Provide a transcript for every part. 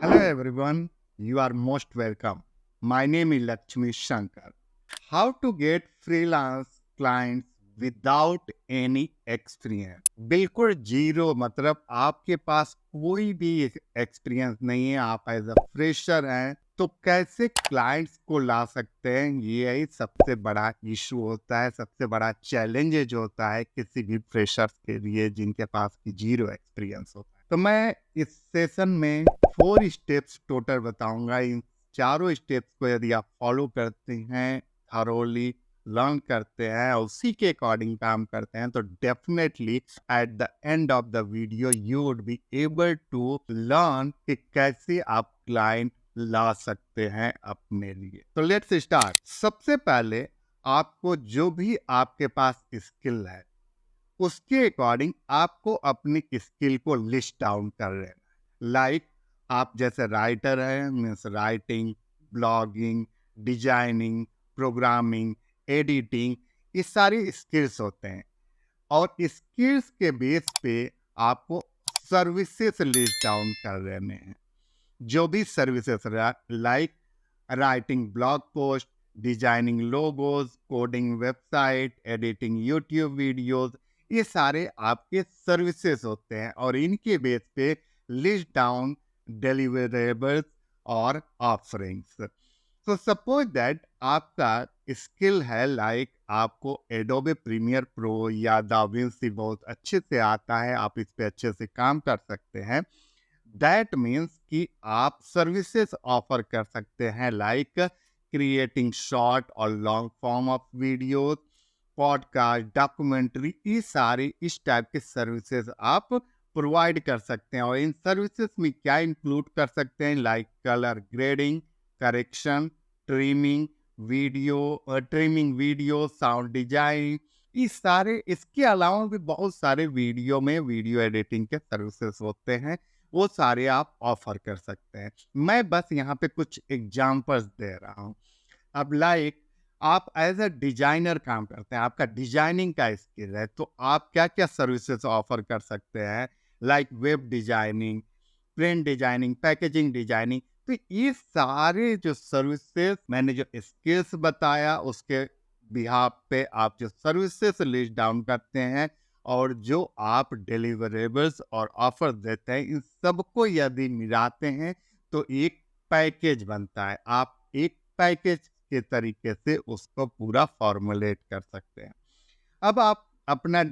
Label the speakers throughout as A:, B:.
A: Hello everyone, you are most welcome. My name is Lakshmi Shankar. How to get freelance clients without any experience? बिल्कुल zero, मतलब आपके पास कोई भी experience नहीं है, आप एज अ फ्रेशर हैं, तो कैसे क्लाइंट्स को ला सकते हैं? यही सबसे बड़ा इशू होता है, सबसे बड़ा चैलेंज जो होता है किसी भी फ्रेशर्स के लिए जिनके पास जीरो एक्सपीरियंस होता है। तो मैं इस सेशन में 4 स्टेप्स टोटल बताऊंगा। इन चारों स्टेप्स को यदि आप फॉलो करते हैं, थरोली लर्न करते हैं और उसी के अकॉर्डिंग काम करते हैं, तो definitely at the end of the video you would be able to learn कि कैसे आप क्लाइंट ला सकते हैं अपने लिए। तो लेट्स स्टार्ट। सबसे पहले आपको जो भी आपके पास स्किल है उसके अकॉर्डिंग आपको अपनी स्किल को लिस्ट डाउन कर लेना है। लाइक आप जैसे राइटर हैं, means writing, blogging, designing, programming, editing, ये सारी स्किल्स होते हैं। और स्किल्स के बेस पे आपको सर्विसेज लिस्ट डाउन कर लेने हैं। जो भी services like writing blog post, designing logos, coding website, editing YouTube videos, ये सारे आपके सर्विसेज होते हैं और इनके बेस पे लिस्ट डाउन डिलीवरेबल्स और ऑफरिंग्स। तो सपोज दैट आपका स्किल है, लाइक आपको एडोबे प्रीमियर प्रो या दाविंसी बहुत अच्छे से आता है, आप इस पे अच्छे से काम कर सकते हैं। दैट मीन्स कि आप सर्विसेज ऑफर कर सकते हैं, लाइक क्रिएटिंग शॉर्ट और long form of videos, podcast, documentary, ये सारे इस टाइप के सर्विसेज आप प्रोवाइड कर सकते हैं। और इन सर्विसेज में क्या इंक्लूड कर सकते हैं, like colour grading, correction, trimming video, sound design, ये सारे। इसके अलावा भी बहुत सारे वीडियो में वीडियो एडिटिंग के सर्विसेज होते हैं, वो सारे आप ऑफर कर सकते हैं। मैं बस यहाँ पे कुछ एग्जांपल्स दे रहा हूँ। अब लाइक आप एज अ डिजाइनर काम करते हैं, आपका डिजाइनिंग का स्किल है, तो आप क्या क्या सर्विसेज ऑफर कर सकते हैं, like web designing, print designing, packaging designing. तो ये सारे जो सर्विसेज मैंने जो स्किल्स बताया उसके बिहाफ पे आप जो सर्विसेज लिस्ट डाउन करते हैं और जो आप डिलीवरेबल्स और ऑफर देते हैं, इन सबको यदि मिलाते हैं तो एक पैकेज बनता है। आप एक पैकेज के तरीके से उसको पूरा फॉर्मुलेट कर सकते हैं। अब आप अपना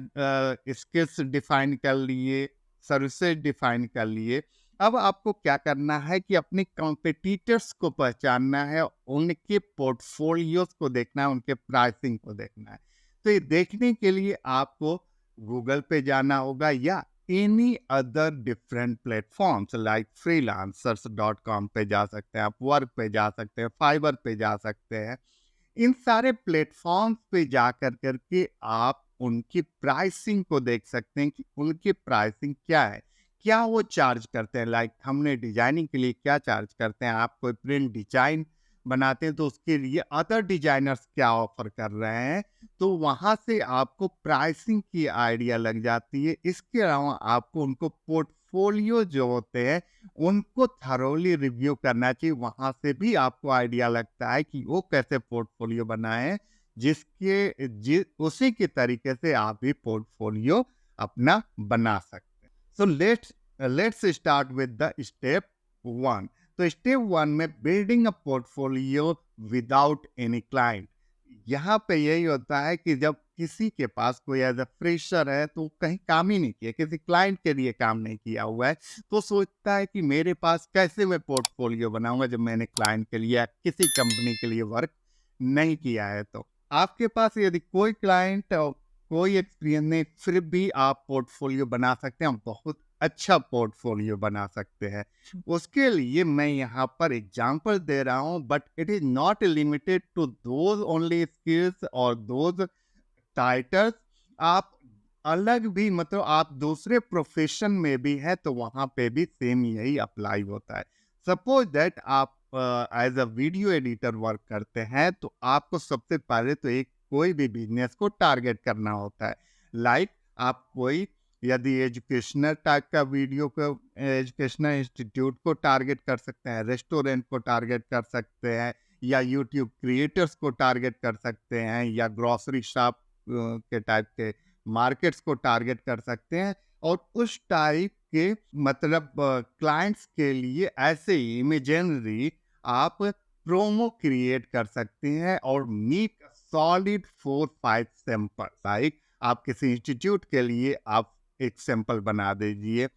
A: स्किल्स डिफाइन कर लिए, सर्विसेज डिफाइन कर लिए। अब आपको क्या करना है कि अपने कॉम्पिटिटर्स को पहचानना है, उनके पोर्टफोलियोज को देखना है, उनके प्राइसिंग को देखना है। तो ये देखने के लिए आपको गूगल पे जाना होगा या any other different platforms like freelancers.com पे जा सकते हैं, आप वर्क पे जा सकते हैं, फाइबर पे जा सकते हैं। इन सारे प्लेटफॉर्म्स पे जा कर करके आप उनकी प्राइसिंग को देख सकते हैं कि उनकी प्राइसिंग क्या है, क्या वो चार्ज करते हैं। लाइक हमने डिजाइनिंग के लिए क्या चार्ज करते हैं, आप कोई प्रिंट डिजाइन बनाते हैं तो उसके लिए अदर डिजाइनर्स क्या ऑफर कर रहे हैं, तो वहां से आपको प्राइसिंग की आइडिया लग जाती है। इसके अलावा आपको उनको पोर्टफोलियो जो होते हैं उनको थरोली रिव्यू करना चाहिए, वहां से भी आपको आइडिया लगता है कि वो कैसे पोर्टफोलियो बनाए, उसी के तरीके से आप भी पोर्टफोलियो अपना बना सकते हैं। So let's start with the step 1। तो स्टेप 1 में building a portfolio without any client. यहाँ पे यही होता है कि जब किसी के पास कोई एज अ फ्रेशर है तो कहीं काम ही नहीं किया, किसी क्लाइंट के लिए काम नहीं किया हुआ है, तो सोचता है कि मेरे पास कैसे मैं पोर्टफोलियो बनाऊंगा जब मैंने क्लाइंट के लिए या किसी कंपनी के लिए वर्क नहीं किया है। तो आपके पास यदि कोई क्लाइंट और कोई एक्सपीरियंस नहीं, फिर भी आप पोर्टफोलियो बना सकते हैं, बहुत अच्छा पोर्टफोलियो बना सकते हैं। उसके लिए मैं यहाँ पर एग्जांपल दे रहा हूँ, but it is not limited to those only skills और दोज टाइटल्स। आप अलग भी, मतलब आप दूसरे प्रोफेशन में भी है तो वहां पे भी सेम यही अप्लाई होता है। सपोज दैट आप as a video editor work करते हैं, तो आपको सबसे पहले तो एक कोई भी बिजनेस को टारगेट करना होता है। लाइक आप कोई यदि एजुकेशनल टाइप का वीडियो को एजुकेशनल इंस्टीट्यूट को टारगेट कर सकते हैं, रेस्टोरेंट को टारगेट कर सकते हैं, या यूट्यूब क्रिएटर्स को टारगेट कर सकते हैं, या ग्रोसरी शॉप के टाइप के मार्केट्स को टारगेट कर सकते हैं। और उस टाइप के मतलब क्लाइंट्स के लिए ऐसे इमेजिनरी आप प्रोमो क्रिएट कर सकते हैं और मेक सॉलिड 4-5 सैंपल। लाइक आप किसी इंस्टीट्यूट के लिए आप एक सैंपल बना दीजिए,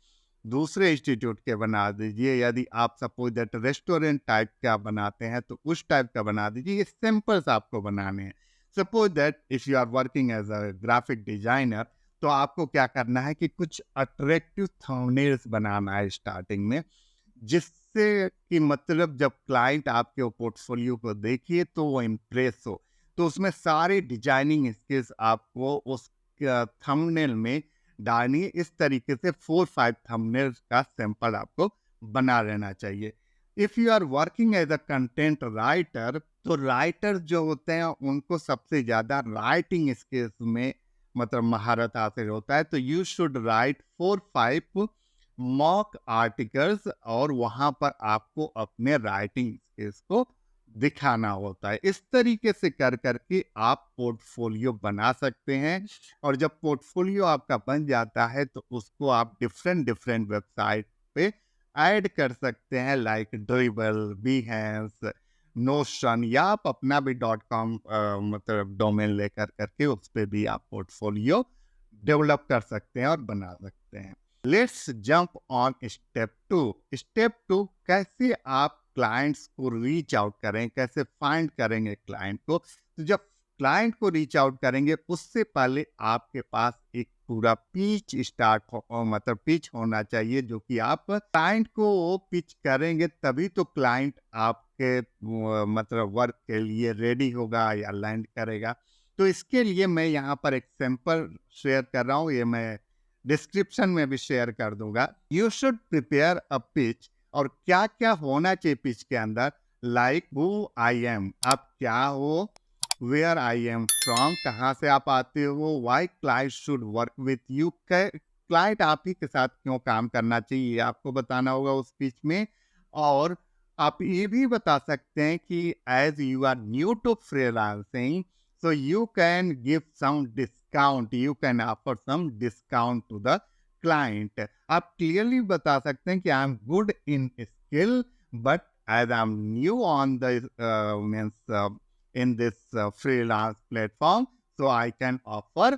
A: दूसरे इंस्टीट्यूट के बना दीजिए, यदि आप सपोज दैट रेस्टोरेंट टाइप का बनाते हैं तो उस टाइप का बना दीजिए। ये सैंपल्स आपको बनाने हैं। Suppose that if you are working as a graphic designer, तो आपको क्या करना है कि कुछ अट्रैक्टिव थंबनेल्स बनाना है स्टार्टिंग में, जिससे कि मतलब जब क्लाइंट आपके पोर्टफोलियो को देखिए तो वो इम्प्रेस हो। तो उसमें सारे डिजाइनिंग स्किल्स आपको उस थंबनेल में डालनी है। इस तरीके से 4-5 थंबनेल्स का सैंपल आपको बना लेना चाहिए। If you are working as a content writer, तो राइटर जो होते हैं उनको सबसे ज्यादा राइटिंग स्किल्स में मतलब महारत हासिल होता है। तो you should write 4-5 mock articles और वहां पर आपको अपने राइटिंग स्किल्स को दिखाना होता है। इस तरीके से कर करके आप पोर्टफोलियो बना सकते हैं। और जब पोर्टफोलियो आपका बन जाता है तो उसको आप डिफरेंट डिफरेंट वेबसाइट पे ऐड कर सकते हैं, लाइक ड्रिबल, बीहेंस, नोशन, या आप अपना भी .com मतलब डोमेन लेकर करके उस पर भी आप पोर्टफोलियो डेवलप कर सकते हैं और बना सकते हैं। Let's jump on step 2। Step 2, कैसे आप क्लाइंट्स को रीच आउट करें, कैसे फाइंड करेंगे क्लाइंट को। तो जब क्लाइंट को रीच आउट करेंगे उससे पहले आपके पास एक पूरा पिच स्टार्ट हो मतलब पिच होना चाहिए, जो कि आप क्लाइंट को पिच करेंगे तभी तो क्लाइंट आपके मतलब वर्क के लिए रेडी होगा या लैंड करेगा। तो इसके लिए मैं यहाँ पर एक सैंपल शेयर कर रहा हूँ, ये मैं डिस्क्रिप्शन में भी शेयर कर दूंगा। You should prepare a pitch, और क्या क्या होना चाहिए पिच के अंदर, लाइक हु आई एम, आप क्या हो, वेयर आई एम फ्रॉम, कहाँ से आप आते हो, why client should work with you, client आप ही के साथ क्यों काम करना चाहिए आपको बताना होगा उस पिच में। और आप ये भी बता सकते हैं कि as you are new to freelancing, so you can give some discount, you can offer some discount to the client। आप clearly बता सकते हैं कि I am good in skill, but as I am new on the in this freelance platform, so I can offer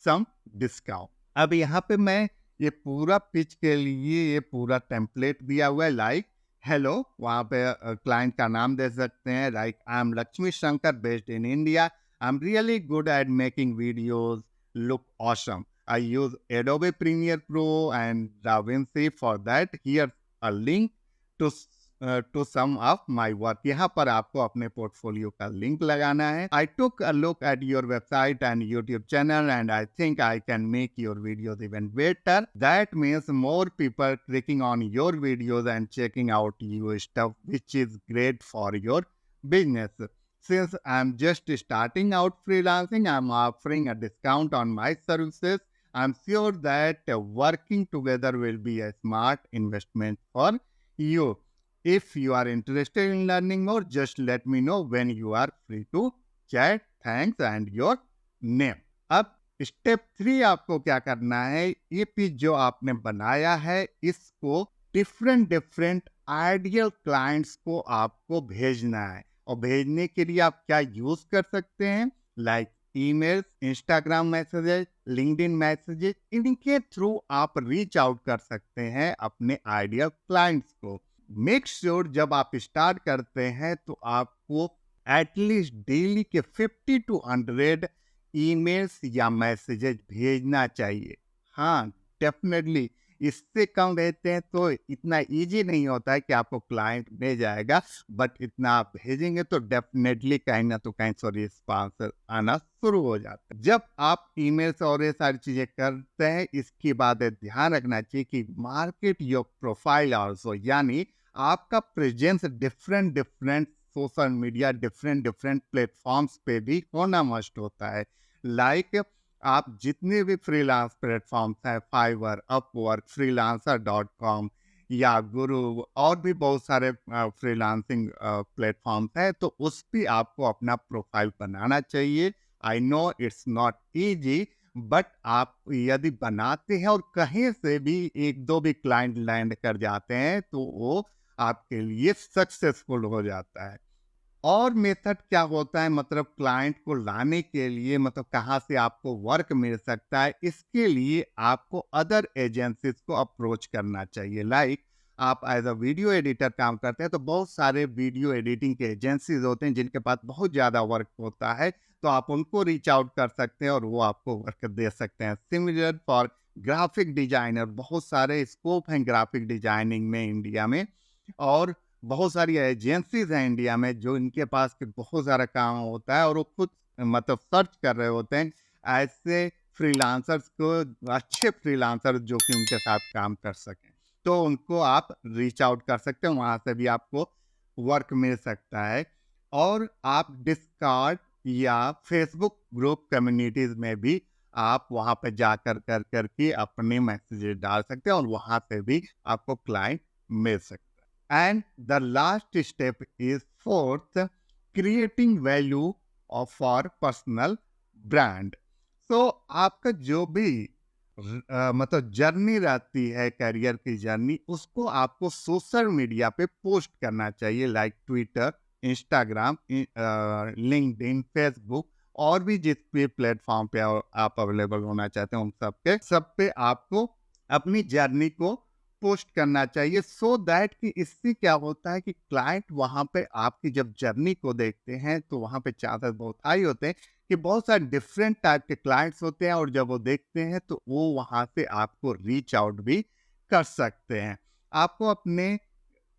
A: some discount। अब यहाँ पे मैं ये पूरा पिच के लिए ये पूरा टेम्पलेट दिया हुआ है, लाइक हेलो, वहाँ पे क्लाइंट का नाम दे सकते हैं, like I am Lakshmi Shankar based in India, I'm really good at making videos look awesome. I use Adobe Premiere Pro and DaVinci for that. Here's a link to some of my work. यहाँ पर आपको अपने portfolio का link लगाना है। I took a look at your website and YouTube channel and I think I can make your videos even better. That means more people clicking on your videos and checking out your stuff, which is great for your business. Since I'm just starting out freelancing, I'm offering a discount on my services. I'm sure that working together will be a smart investment for you. If you are interested in learning more, just let me know when you are free to chat. Thanks and your name. अब step 3 आपको क्या करना है, ये pitch जो आपने बनाया है इसको डिफरेंट आइडियल क्लाइंट्स को आपको भेजना है। और भेजने के लिए आप क्या यूज कर सकते हैं, like emails, Instagram messages, LinkedIn messages, इनके थ्रू आप रीच आउट कर सकते हैं अपने आइडियल क्लाइंट्स को। मेक श्योर जब आप स्टार्ट करते हैं तो आपको एटलीस्ट डेली के 50 to 100 ईमेल्स या मैसेजेस भेजना चाहिए। हाँ, डेफिनेटली इससे कम रहते हैं तो इतना इजी नहीं होता है कि आपको क्लाइंट मिल जाएगा, बट इतना आप भेजेंगे तो डेफिनेटली कहीं ना तो कहीं से रिस्पॉन्स आना शुरू हो जाता है। जब आप ईमेल्स और ये सारी चीजें करते हैं, इसके बाद ध्यान रखना चाहिए कि मार्केट योर प्रोफाइल ऑल्सो, यानी आपका presence different social media different platforms पे भी होना मस्ट होता है। लाइक आप जितने भी फ्रीलांस प्लेटफॉर्म्स हैं, फाइवर, अपवर्क, freelancer.com या गुरु और भी बहुत सारे फ्रीलांसिंग प्लेटफॉर्म्स हैं, तो उस पे आपको अपना प्रोफाइल बनाना चाहिए। I know it's not easy, but आप यदि बनाते हैं और कहीं से भी एक दो भी क्लाइंट लैंड कर जाते हैं तो वो आपके लिए सक्सेसफुल हो जाता है। और मेथड क्या होता है, मतलब क्लाइंट को लाने के लिए, मतलब कहाँ से आपको वर्क मिल सकता है, इसके लिए आपको अदर एजेंसीज को अप्रोच करना चाहिए। लाइक आप एज अ वीडियो एडिटर काम करते हैं तो बहुत सारे वीडियो एडिटिंग के एजेंसीज होते हैं जिनके पास बहुत ज़्यादा वर्क होता है, तो आप उनको रीच आउट कर सकते हैं और वो आपको वर्क दे सकते हैं। सिमिलर फॉर ग्राफिक डिजाइनर, बहुत सारे स्कोप हैं ग्राफिक डिजाइनिंग में इंडिया में, और बहुत सारी एजेंसीज हैं इंडिया में जो इनके पास के बहुत सारा काम होता है और वो खुद मतलब सर्च कर रहे होते हैं ऐसे फ्रीलांसर्स को, अच्छे फ्रीलांसर जो कि उनके साथ काम कर सकें, तो उनको आप रीच आउट कर सकते हैं, वहाँ से भी आपको वर्क मिल सकता है। और आप डिस्कॉर्ड या फेसबुक ग्रुप कम्युनिटीज में भी आप वहाँ पे जा कर करके अपने मैसेजेस डाल सकते हैं और वहाँ से भी आपको क्लाइंट मिल सकता है। And the last step is fourth, creating value of for personal brand. So आपका जो भी मतलब जर्नी रहती है, करियर की जर्नी, उसको आपको सोशल मीडिया पे पोस्ट करना चाहिए, like Twitter, Instagram, LinkedIn, Facebook और भी जिस भी प्लेटफॉर्म पे आप अवेलेबल होना चाहते हैं उन सब पे आपको अपनी जर्नी को पोस्ट करना चाहिए, सो दैट कि इससे क्या होता है कि क्लाइंट वहां पे आपकी जब जर्नी को देखते हैं तो वहां पे चांसेस बहुत हाई होते हैं कि बहुत सारे डिफरेंट टाइप के क्लाइंट्स होते हैं और जब वो देखते हैं तो वो वहां से आपको रीच आउट भी कर सकते हैं। आपको अपने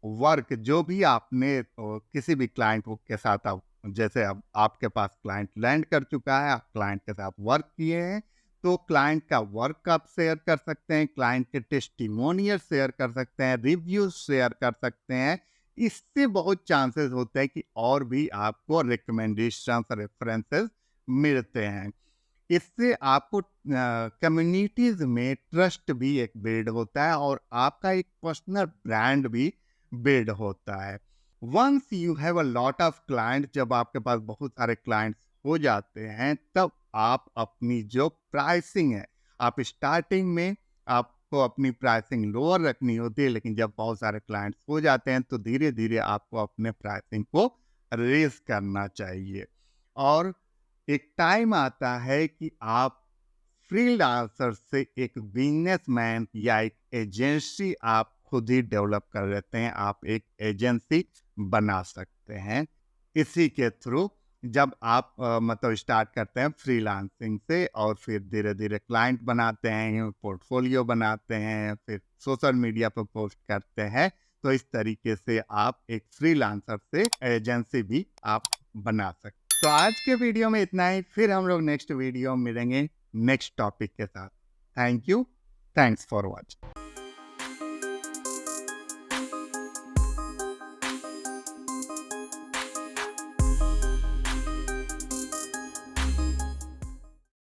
A: वर्क जो भी आपने किसी भी क्लाइंट के साथ आप, जैसे अब आपके पास क्लाइंट लैंड कर चुका है, आप क्लाइंट के साथ वर्क किए हैं, तो क्लाइंट का वर्क आप शेयर कर सकते हैं, क्लाइंट के टेस्टिमोनियल शेयर कर सकते हैं, रिव्यूज शेयर कर सकते हैं। इससे बहुत चांसेस होते हैं कि और भी आपको रिकमेंडेशन रेफरेंसेस मिलते हैं। इससे आपको कम्युनिटीज में ट्रस्ट भी एक बिल्ड होता है और आपका एक पर्सनल ब्रांड भी बिल्ड होता है। Once you have a lot of client, जब आपके पास बहुत सारे क्लाइंट्स हो जाते हैं तब आप अपनी जो प्राइसिंग है, आप स्टार्टिंग में आपको अपनी प्राइसिंग लोअर रखनी होती है, लेकिन जब बहुत सारे क्लाइंट्स हो जाते हैं तो धीरे धीरे आपको अपने प्राइसिंग को रेज करना चाहिए। और एक टाइम आता है कि आप फ्रीलांसर से एक बिजनेसमैन या एक एजेंसी आप खुद ही डेवलप कर लेते हैं, आप एक एजेंसी बना सकते हैं। इसी के थ्रू जब आप मतलब स्टार्ट करते हैं फ्रीलांसिंग से और फिर धीरे धीरे क्लाइंट बनाते हैं, पोर्टफोलियो बनाते हैं, फिर सोशल मीडिया पर पोस्ट करते हैं, तो इस तरीके से आप एक फ्रीलांसर से एजेंसी भी आप बना सकते हैं। तो आज के वीडियो में इतना ही, फिर हम लोग नेक्स्ट वीडियो में मिलेंगे नेक्स्ट टॉपिक के साथ। Thank you, thanks for watching.